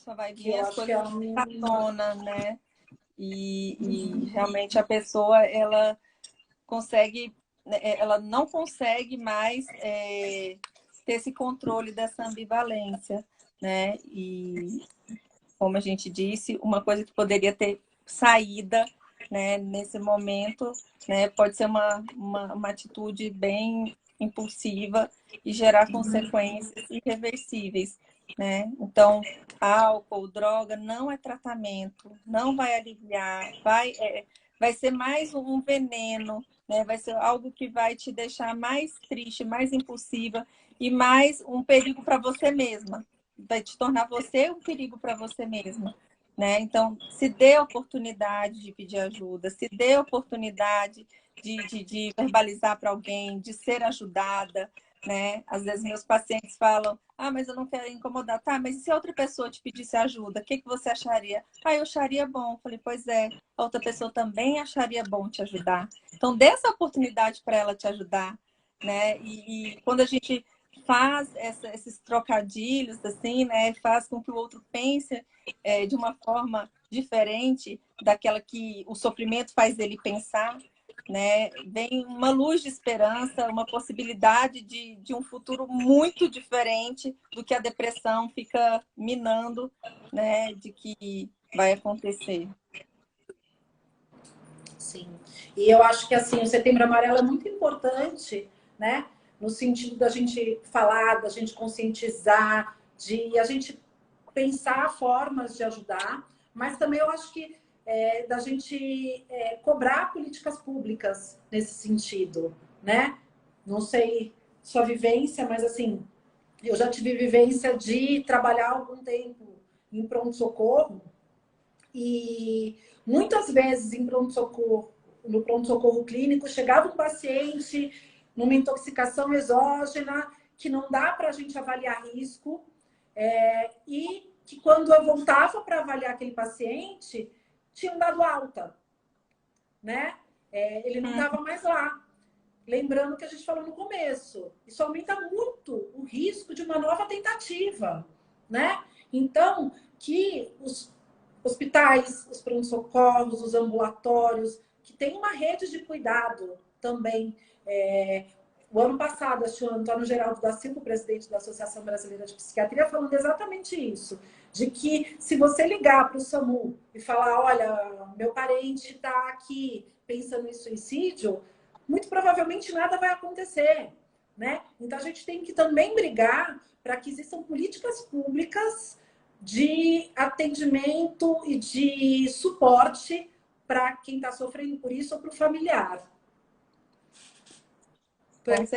Só vai Que vir eu as acho que coisas é à tona, né? E realmente a pessoa, ela não consegue mais ter esse controle dessa ambivalência, né? E como a gente disse, uma coisa que poderia ter saída, né, nesse momento, né, pode ser uma atitude bem impulsiva e gerar consequências irreversíveis, né? Então, álcool, droga não é tratamento, não vai aliviar, vai ser mais um veneno, né? Vai ser algo que vai te deixar mais triste, mais impulsiva e mais um perigo para você mesma. Vai te tornar você um perigo para você mesma, né? Então, se dê a oportunidade de pedir ajuda, se dê a oportunidade de verbalizar para alguém, de ser ajudada, né? Às vezes meus pacientes falam, mas eu não quero incomodar. Tá, mas e se a outra pessoa te pedisse ajuda, o que você acharia? Eu acharia bom. Falei, pois é, a outra pessoa também acharia bom te ajudar. Então, dê essa oportunidade para ela te ajudar, né? E quando a gente faz esses trocadilhos, assim, né? Faz com que o outro pense de uma forma diferente daquela que o sofrimento faz ele pensar, né? Vem uma luz de esperança, uma possibilidade de um futuro muito diferente do que a depressão fica minando, né? De que vai acontecer. Sim. E eu acho que assim, o Setembro Amarelo é muito importante, né? No sentido da gente falar, da gente conscientizar, de a gente pensar formas de ajudar, mas também eu acho que da gente cobrar políticas públicas nesse sentido, né? Não sei sua vivência, mas assim, eu já tive vivência de trabalhar algum tempo em pronto-socorro e muitas vezes em pronto-socorro, no pronto-socorro clínico, chegava um paciente numa intoxicação exógena que não dá para a gente avaliar risco, e que quando eu voltava para avaliar aquele paciente, tinham dado alta, né? Ele não estava mais lá. Lembrando que a gente falou no começo, isso aumenta muito o risco de uma nova tentativa, né? Então, que os hospitais, os pronto-socorros, os ambulatórios, que tem uma rede de cuidado também. O ano passado, acho que o Antônio Geraldo da Silva, presidente da Associação Brasileira de Psiquiatria, falando exatamente isso, de que se você ligar para o SAMU e falar, olha, meu parente está aqui pensando em suicídio, muito provavelmente nada vai acontecer, né? Então a gente tem que também brigar para que existam políticas públicas de atendimento e de suporte para quem está sofrendo por isso ou para o familiar.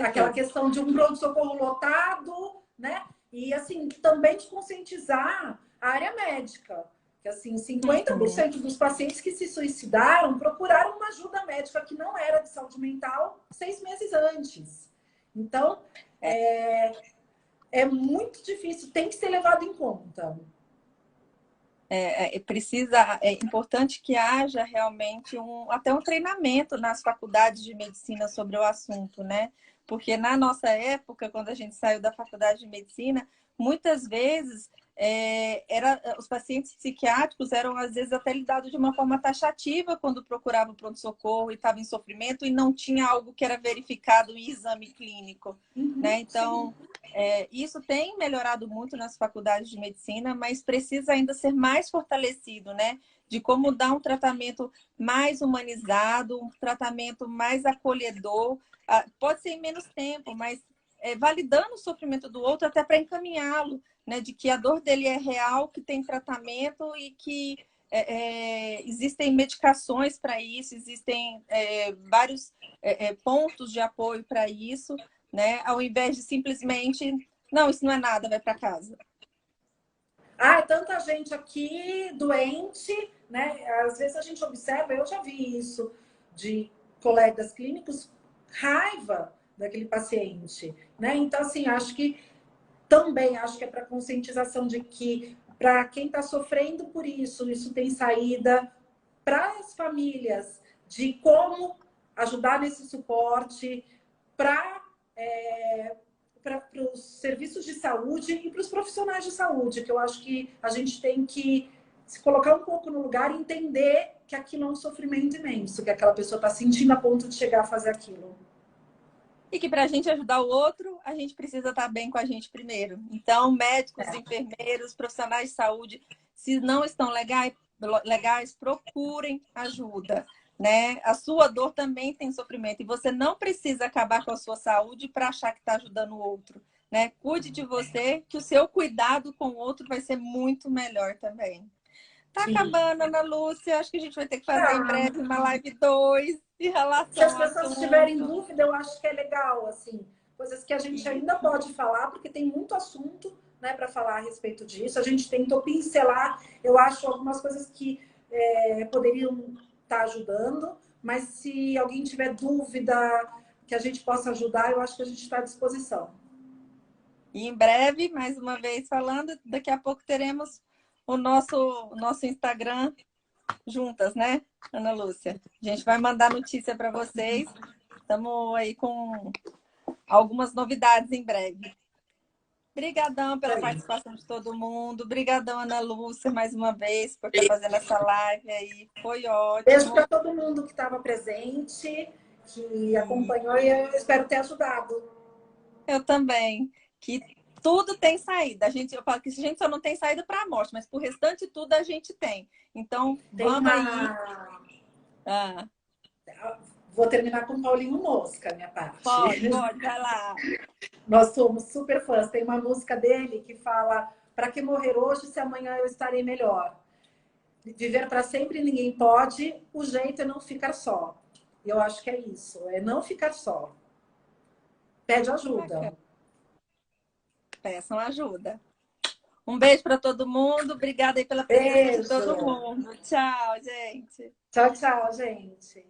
Aquela questão de um pronto-socorro lotado, né? E assim, também de conscientizar a área médica. Que assim, 50% dos pacientes que se suicidaram procuraram uma ajuda médica que não era de saúde mental 6 meses antes. Então, é muito difícil, tem que ser levado em conta. É importante que haja realmente até um treinamento nas faculdades de medicina sobre o assunto, né? Porque na nossa época, quando a gente saiu da faculdade de medicina, muitas vezes os pacientes psiquiátricos eram, às vezes, até lidados de uma forma taxativa quando procuravam pronto-socorro e estavam em sofrimento e não tinha algo que era verificado em exame clínico, né? Então, isso tem melhorado muito nas faculdades de medicina, mas precisa ainda ser mais fortalecido, né? De como dar um tratamento mais humanizado, um tratamento mais acolhedor. Pode ser em menos tempo, mas validando o sofrimento do outro até para encaminhá-lo, né? De que a dor dele é real, que tem tratamento e que existem medicações para isso, existem vários pontos de apoio para isso, né? Ao invés de simplesmente Não, isso não é nada, vai para casa. Ah, é tanta gente aqui doente, né? Às vezes a gente observa, eu já vi isso de colegas clínicos, raiva daquele paciente, né? Então, assim, acho que é para conscientização de que para quem está sofrendo por isso, isso tem saída para as famílias de como ajudar nesse suporte para para os serviços de saúde e para os profissionais de saúde, que eu acho que a gente tem que se colocar um pouco no lugar e entender que aquilo é um sofrimento imenso, que aquela pessoa está sentindo a ponto de chegar a fazer aquilo. E que para a gente ajudar o outro, a gente precisa estar bem com a gente primeiro. Então, médicos, É. enfermeiros, profissionais de saúde, se não estão legais, procurem ajuda. Né? A sua dor também tem sofrimento e você não precisa acabar com a sua saúde para achar que está ajudando o outro. Né? Cuide de você, que o seu cuidado com o outro vai ser muito melhor também. Tá Sim. acabando, Ana Lúcia. Acho que a gente vai ter que fazer em Tá. breve uma live 2 em Se relação as ao pessoas tiverem assunto. dúvida, eu acho que é legal, assim, coisas que a gente ainda pode falar, porque tem muito assunto, né, para falar a respeito disso. A gente tentou pincelar, eu acho, algumas coisas que poderiam estar ajudando, mas se alguém tiver dúvida que a gente possa ajudar, eu acho que a gente está à disposição. E em breve, mais uma vez falando, daqui a pouco teremos o nosso Instagram juntas, né, Ana Lúcia? A gente vai mandar notícia para vocês. Estamos aí com algumas novidades em breve. Obrigadão pela participação de todo mundo. Obrigadão, Ana Lúcia, mais uma vez, por estar fazendo essa live aí. Foi Beijo ótimo. para todo mundo que estava presente, que acompanhou, e eu espero ter ajudado. Eu também. Que tudo tem saída. Eu falo que a gente só não tem saída para a morte, mas por restante tudo a gente tem. Então, Tem vamos aí. uma. Ah, Vou terminar com Paulinho Mosca, minha parte. pode, vai lá. Nós somos super fãs. Tem uma música dele que fala: para que morrer hoje se amanhã eu estarei melhor? Viver para sempre ninguém pode, o jeito é não ficar só. E eu acho que é isso, é não ficar só. Pede Que bacana. ajuda. Peçam ajuda. Um beijo para todo mundo. Obrigada aí pela presença de todo Beijo. mundo. Tchau, gente. Tchau, tchau, gente.